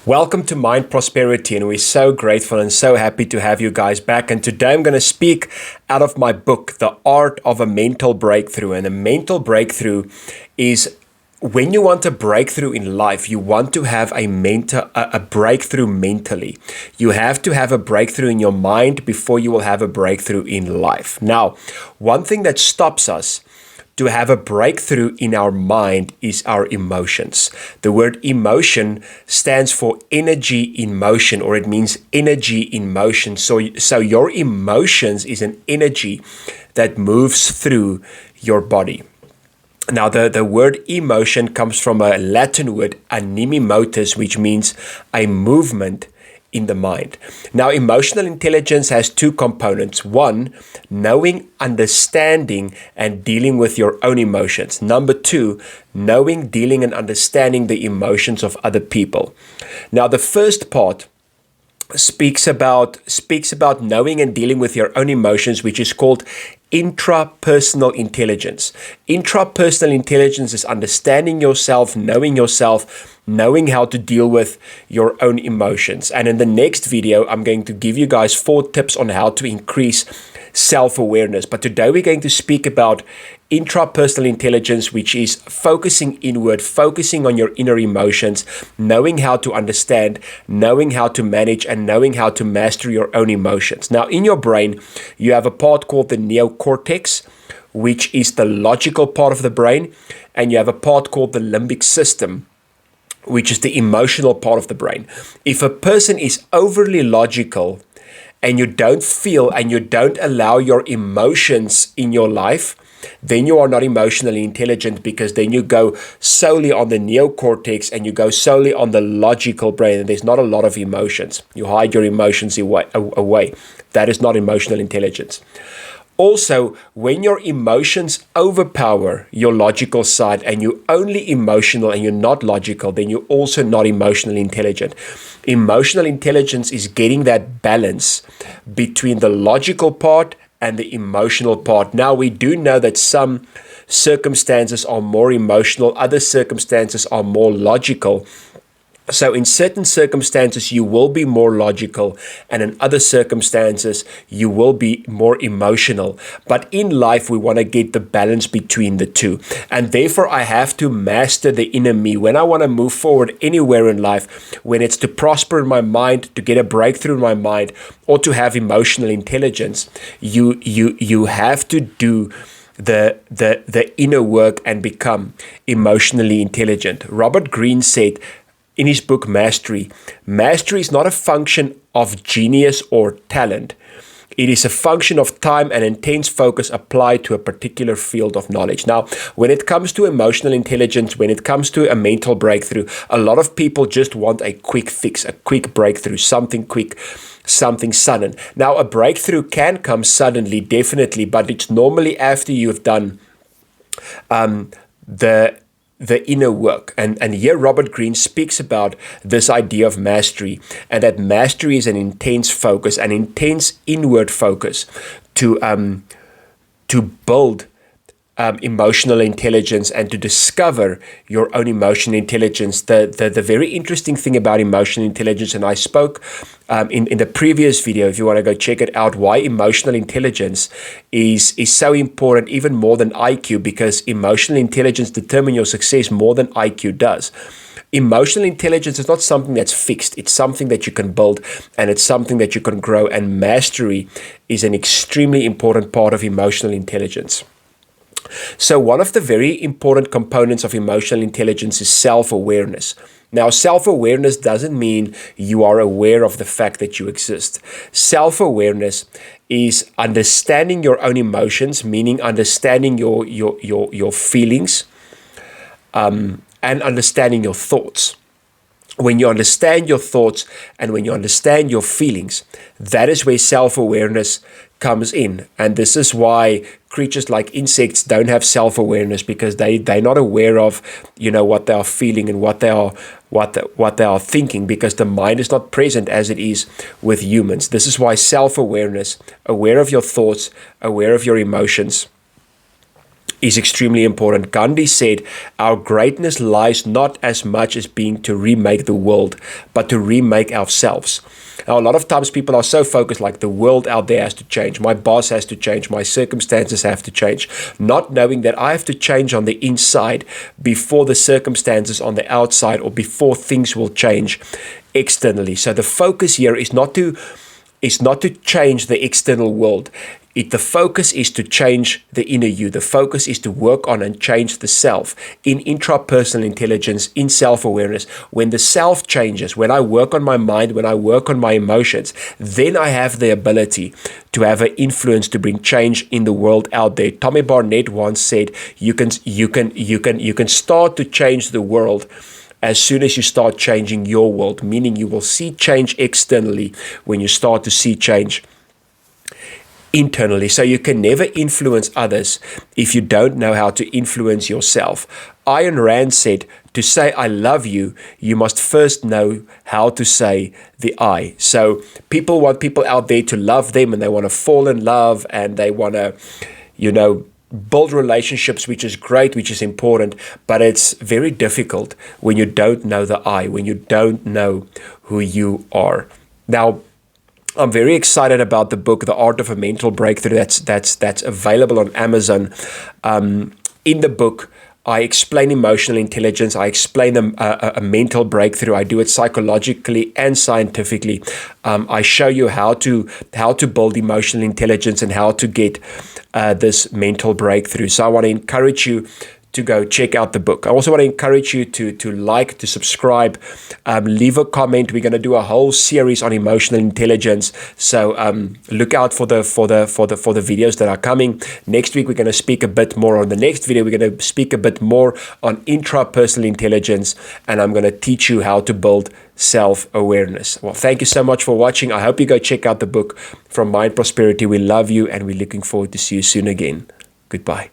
Welcome to Mind Prosperity, and we're so grateful and so happy to have you guys back. And today I'm going to speak out of my book, The Art of a Mental Breakthrough. And a mental breakthrough is when you want a breakthrough in life, you want to have a breakthrough mentally. You have to have a breakthrough in your mind before you will have a breakthrough in life. Now, one thing that stops us to have a breakthrough in our mind is our emotions. The word emotion stands for energy in motion, or it means energy in motion. So your emotions is an energy that moves through your body. Now, the word emotion comes from a Latin word, animi motus, which means a movement in the mind. Now, emotional intelligence has two components. One, knowing, understanding, and dealing with your own emotions. Number two, knowing, dealing, and understanding the emotions of other people. Now, the first part speaks about knowing and dealing with your own emotions, which is called intrapersonal intelligence. Intrapersonal intelligence is understanding yourself, knowing how to deal with your own emotions. And in the next video, I'm going to give you guys 4 tips on how to increase self-awareness. But today we're going to speak about intrapersonal intelligence, which is focusing inward, focusing on your inner emotions, knowing how to understand, knowing how to manage, and knowing how to master your own emotions. Now, in your brain, you have a part called the neocortex, which is the logical part of the brain, and you have a part called the limbic system, which is the emotional part of the brain. If a person is overly logical and you don't feel and you don't allow your emotions in your life, then you are not emotionally intelligent, because then you go solely on the neocortex and you go solely on the logical brain, and there's not a lot of emotions. You hide your emotions away. That is not emotional intelligence. Also, when your emotions overpower your logical side and you're only emotional and you're not logical, then you're also not emotionally intelligent. Emotional intelligence is getting that balance between the logical part and the emotional part. Now, we do know that some circumstances are more emotional, other circumstances are more logical. So in certain circumstances, you will be more logical, and in other circumstances, you will be more emotional. But in life, we want to get the balance between the two. And therefore, I have to master the inner me. When I want to move forward anywhere in life, when it's to prosper in my mind, to get a breakthrough in my mind, or to have emotional intelligence, you have to do the inner work and become emotionally intelligent. Robert Greene said, in his book, Mastery is not a function of genius or talent. It is a function of time and intense focus applied to a particular field of knowledge. Now, when it comes to emotional intelligence, when it comes to a mental breakthrough, a lot of people just want a quick fix, a quick breakthrough, something quick, something sudden. Now, a breakthrough can come suddenly, definitely, but it's normally after you've done the inner work. And here Robert Greene speaks about this idea of mastery, and that mastery is an intense focus, an intense inward focus to build emotional intelligence and to discover your own emotional intelligence. The very interesting thing about emotional intelligence, and I spoke in the previous video, if you want to go check it out, why emotional intelligence is so important, even more than IQ, because emotional intelligence determines your success more than IQ does. Emotional intelligence is not something that's fixed. It's something that you can build, and it's something that you can grow, and mastery is an extremely important part of emotional intelligence. So one of the very important components of emotional intelligence is self-awareness. Now, self-awareness doesn't mean you are aware of the fact that you exist. Self-awareness is understanding your own emotions, meaning understanding your feelings, and understanding your thoughts. When you understand your thoughts and when you understand your feelings, that is where self-awareness comes in. And this is why creatures like insects don't have self-awareness, because they're not aware of, what they are feeling and what they are thinking, because the mind is not present as it is with humans. This is why self-awareness, aware of your thoughts, aware of your emotions, is extremely important. Gandhi said, our greatness lies not as much as being to remake the world, but to remake ourselves. Now, a lot of times people are so focused, like the world out there has to change, my boss has to change, my circumstances have to change, not knowing that I have to change on the inside before the circumstances on the outside, or before things will change externally. So the focus here is not to change the external world. The focus is to change the inner you. The focus is to work on and change the self in intrapersonal intelligence, in self-awareness. When the self changes, when I work on my mind, when I work on my emotions, then I have the ability to have an influence to bring change in the world out there. Tommy Barnett once said, you can start to change the world as soon as you start changing your world, meaning you will see change externally when you start to see change internally. So you can never influence others if you don't know how to influence yourself. Ayn Rand said, to say I love you, you must first know how to say the I. So people want people out there to love them, and they want to fall in love, and they want to, build relationships, which is great, which is important, but it's very difficult when you don't know the I, when you don't know who you are. Now, I'm very excited about the book, The Art of a Mental Breakthrough. That's available on Amazon. In the book, I explain emotional intelligence. I explain a mental breakthrough. I do it psychologically and scientifically. I show you how to build emotional intelligence and how to get this mental breakthrough. So I want to encourage you to go check out the book. I also want to encourage you to like, to subscribe, leave a comment. We're going to do a whole series on emotional intelligence. So look out for the videos that are coming. Next week, we're going to speak a bit more. On the next video, we're going to speak a bit more on intrapersonal intelligence, and I'm going to teach you how to build self-awareness. Well, thank you so much for watching. I hope you go check out the book From Mind Prosperity. We love you, and we're looking forward to see you soon again. Goodbye.